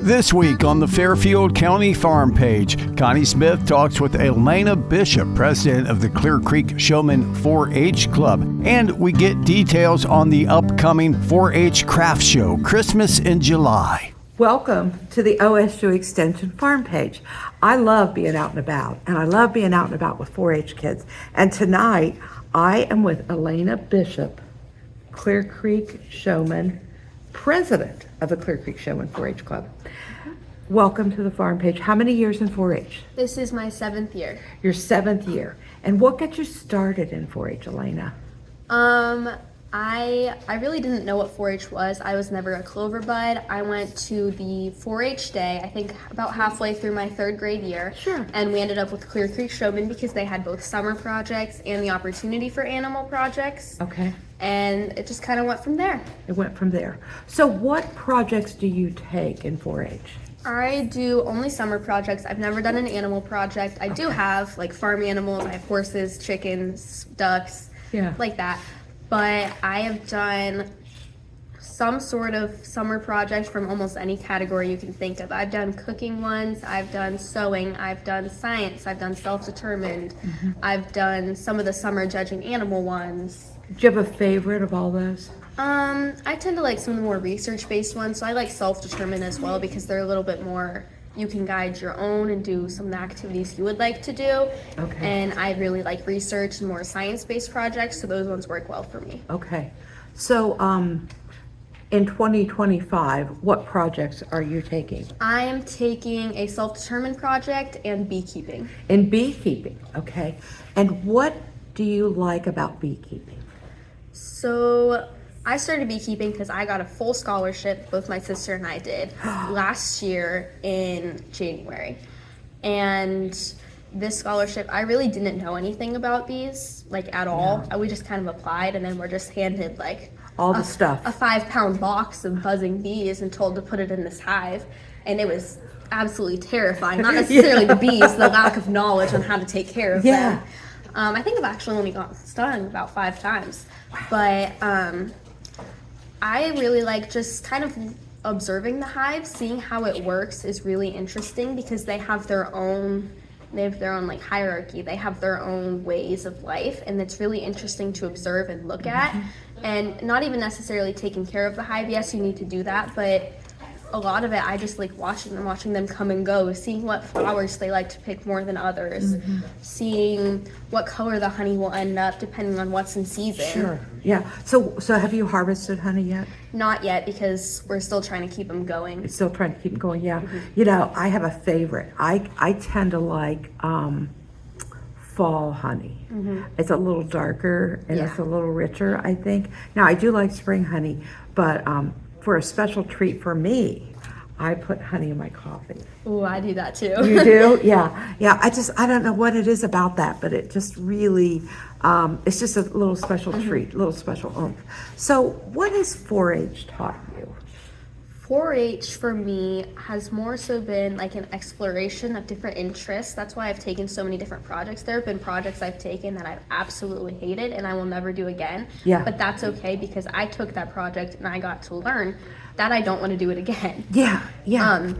This week on the Fairfield County Farm Page, Connie Smith talks with Elaina Bishop, president of the Clearcreek Showmen 4-H Club, and we get details on the upcoming 4-H craft show, Christmas in July. Welcome to the OSU Extension Farm Page. I love being out and about, and I love being out and about with 4-H kids. And tonight, I am with Elaina Bishop, Clearcreek Showmen, president of the Clearcreek Showmen 4-H Club. Welcome to the Farm Page. How many years in 4-H? This is my 7th year. Your 7th year. And what got you started in 4-H, Elaina? I really didn't know what 4-H was. I was never a clover bud. I went to the 4-H day, I think about halfway through my 3rd grade year. Sure. And we ended up with Clearcreek Showmen because they had both summer projects and the opportunity for animal projects. Okay. And it just kind of went from there. It went from there. So what projects do you take in 4-H? I do only summer projects. I've never done an animal project. I do have like farm animals. I have horses, chickens, ducks, like that. But I have done some sort of summer project from almost any category you can think of. I've done cooking ones, I've done sewing, I've done science, I've done self-determined, I've done some of the summer judging animal ones. Do you have a favorite of all those? I tend to like some of the more research-based ones, so I like self-determined as well because they're a little bit more, you can guide your own and do some of the activities you would like to do. Okay. And I really like research and more science-based projects, so those ones work well for me. Okay. So, in 2025, what projects are you taking? I am taking a self-determined project and beekeeping. In beekeeping, okay. And what do you like about beekeeping? So I started beekeeping because I got a full scholarship, both my sister and I did, last year in January. And this scholarship, I really didn't know anything about bees, like at all. We just kind of applied and then we're just handed like all the stuff. A 5-pound box of buzzing bees and told to put it in this hive. And it was absolutely terrifying. Not necessarily the bees, the lack of knowledge on how to take care of them. I think I've actually only gotten stung about 5 times. But I really like just kind of observing the hive, seeing how it works is really interesting because they have their own like hierarchy. They have their own ways of life, and it's really interesting to observe and look at. And not even necessarily taking care of the hive. Yes, you need to do that, but a lot of it, I just like watching them come and go, seeing what flowers they like to pick more than others, seeing what color the honey will end up depending on what's in season. Sure, yeah. So have you harvested honey yet? Not yet because we're still trying to keep them going. Still trying to keep them going, yeah. You know, I have a favorite. I tend to like fall honey. It's a little darker and it's a little richer, I think. Now, I do like spring honey, but for a special treat for me, I put honey in my coffee. Oh, I do that too. You do? Yeah. Yeah, I don't know what it is about that, but it just really, it's just a little special treat, a little special oomph. So what has 4-H taught you? 4-H for me has more so been like an exploration of different interests. That's why I've taken so many different projects. There have been projects I've taken that I've absolutely hated and I will never do again. Yeah. But that's okay because I took that project and I got to learn that I don't want to do it again. Yeah, yeah.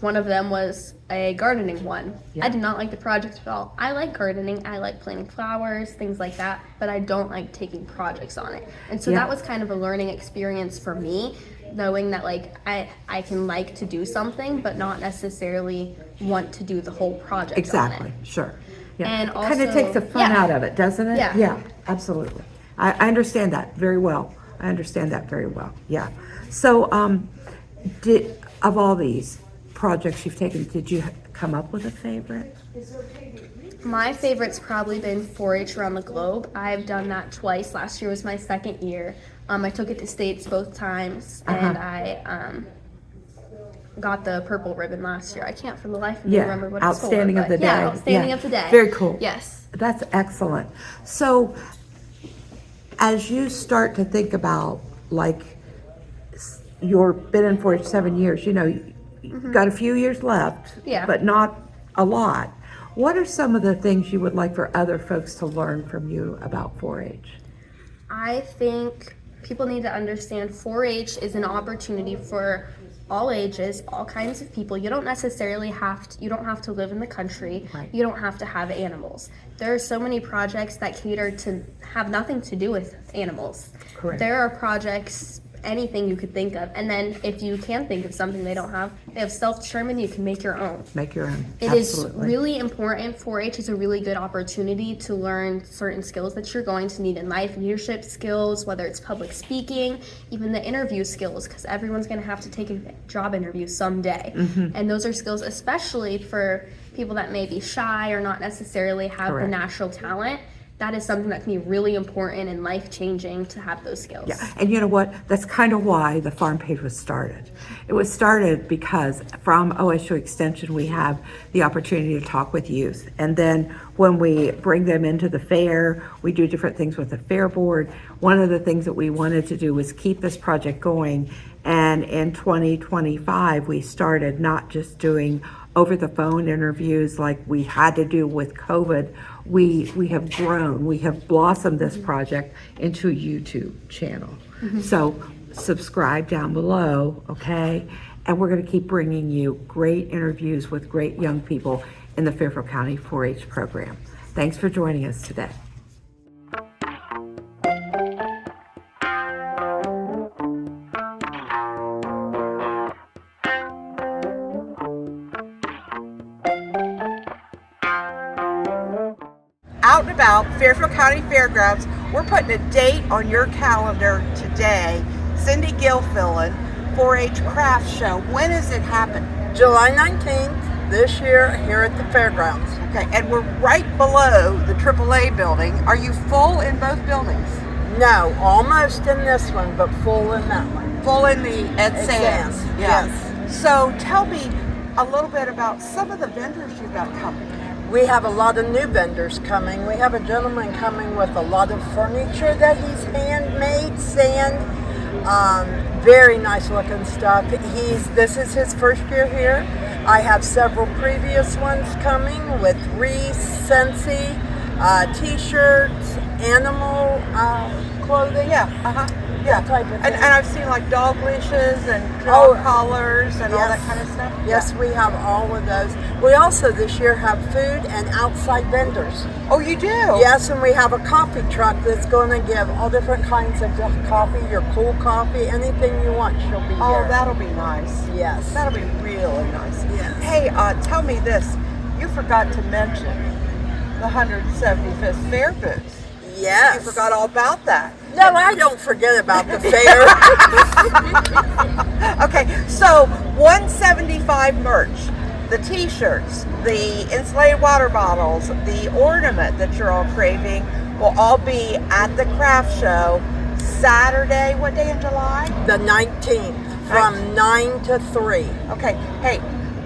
One of them was a gardening one. Yeah. I did not like the project at all. I like gardening, I like planting flowers, things like that, but I don't like taking projects on it. And so that was kind of a learning experience for me, knowing that like I can like to do something, but not necessarily want to do the whole project Exactly, on it. Sure. Yeah. And also, kind of takes the fun out of it, doesn't it? Yeah. Yeah, absolutely. I understand that very well. Yeah. So, of all these projects you've taken, did you come up with a favorite? My favorite's probably been 4-H around the globe. I've done that twice. Last year was my 2nd year. I took it to states both times, and I got the purple ribbon last year. I can't for the life of me remember what it's for. Outstanding of the day. Yeah, outstanding of the day. Very cool. Yes. That's excellent. So, as you start to think about, like, you've been in 4-H 7 years, you know, you've got a few years left, but not a lot. What are some of the things you would like for other folks to learn from you about 4-H? I think people need to understand 4-H is an opportunity for all ages, all kinds of people. You don't necessarily you don't have to live in the country. Right. You don't have to have animals. There are so many projects that cater to have nothing to do with animals. Correct. There are projects, anything you could think of. And then if you can think of something they don't have, they have self-determined, you can make your own. Make your own. It Absolutely. is really important. 4-H is a really good opportunity to learn certain skills that you're going to need in life, leadership skills, whether it's public speaking, even the interview skills, because everyone's going to have to take a job interview someday. And those are skills especially for people that may be shy or not necessarily have Correct. the natural talent. That is something that can be really important and life-changing to have those skills. Yeah, and you know what? That's kind of why the farm page was started. It was started because from OSU Extension, we have the opportunity to talk with youth. And then when we bring them into the fair, we do different things with the fair board. One of the things that we wanted to do was keep this project going. And in 2025, we started not just doing over the phone interviews like we had to do with COVID. We have grown, we have blossomed this project into a YouTube channel. So subscribe down below, okay? And we're gonna keep bringing you great interviews with great young people in the Fairfield County 4-H program. Thanks for joining us today. Out and about, Fairfield County Fairgrounds, we're putting a date on your calendar today. Cindy Gilfillan, 4-H Craft Show. When does it happen? July 19th this year here at the fairgrounds. Okay, and we're right below the AAA building. Are you full in both buildings? No, almost in this one, but full in that one. Full in the Ed Ed Sands? Sands, Yeah. yes. So tell me a little bit about some of the vendors you've got coming. We have a lot of new vendors coming. We have a gentleman coming with a lot of furniture that he's handmade, sand, very nice looking stuff. This is his first year here. I have several previous ones coming with Reese, Scentsy, t-shirts, animal clothing. Yeah, type of and thing. I've seen like dog leashes and dog collars and all that kind of stuff. Yes, we have all of those. We also this year have food and outside vendors. Oh, you do? Yes, and we have a coffee truck that's going to give all different kinds of coffee, your cool coffee, anything you want, she'll be Oh, here. that'll be nice. Yes. That'll be really nice. Yes. Hey, tell me this. You forgot to mention the 175th Fair booth. Yes. You forgot all about that. No, I don't forget about the fair. Okay, so 175 merch, the t-shirts, the insulated water bottles, the ornament that you're all craving will all be at the craft show Saturday, what day in July? The 19th from 9 to 3. Okay, hey,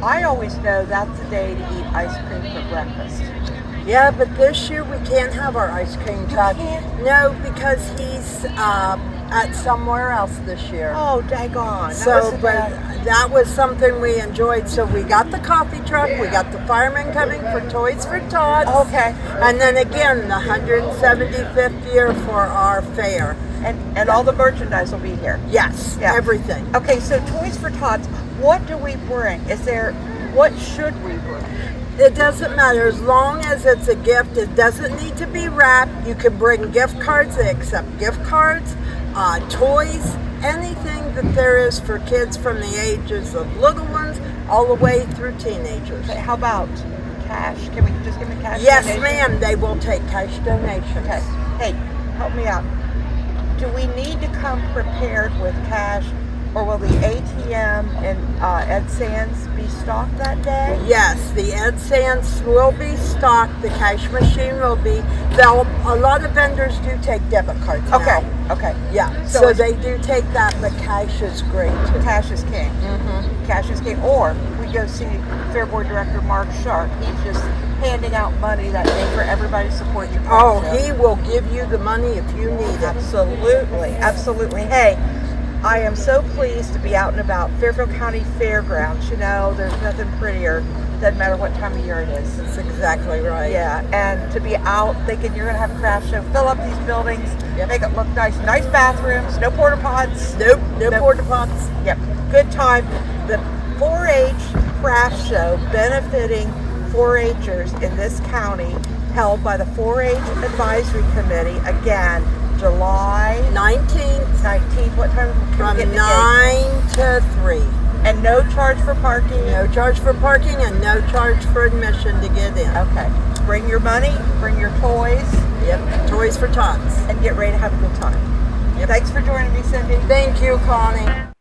I always know that's the day to eat ice cream for breakfast. Yeah, but this year we can't have our ice cream truck. can't? No, because he's at somewhere else this year. Oh, daggone. That was something we enjoyed. So we got the coffee truck, we got the firemen coming for Toys for Tots. Okay. And then again, the 175th year for our fair. And all the merchandise will be here. Yes, Yeah. everything. Okay, so Toys for Tots, what do we bring? What should we bring? It doesn't matter as long as it's a gift. It doesn't need to be wrapped. You can bring gift cards. They accept gift cards, toys, anything that there is for kids from the ages of little ones all the way through teenagers. Okay, how about cash? Can we just give me cash? Yes, donation? ma'am. They will take cash donations. Okay. Hey, help me out. Do we need to come prepared with cash, or will the ATM and Ed Sands be stocked that day? Yes, the Ed Sands will be stocked. The cash machine will be. A lot of vendors do take debit cards now. Okay. Yeah, So so it's- they do take that, but cash is great too. Cash is king. Mm-hmm. Cash is king. Or we go see Fair Board Director Mark Sharp. He's just handing out money that day for everybody to support your Oh, craft show. he will give you the money if you need it. Absolutely. Hey, I am so pleased to be out and about. Fairfield County Fairgrounds, you know, there's nothing prettier. Doesn't matter what time of year it is. That's exactly right. Yeah, and to be out thinking you're going to have a craft show, fill up these buildings, Yep. make it look nice. Nice bathrooms, no porta pots. Nope, no porta pots. Yep, good time. The 4-H craft show benefiting 4-Hers in this county, held by the 4-H Advisory Committee, again, July 19th. What time? From 9 to 3. And no charge for parking? No charge for parking and no charge for admission to get in. Okay. Bring your money, bring your toys. Yep, toys for tots. And get ready to have a good time. Yep. Thanks for joining me, Cindy. Thank you, Connie.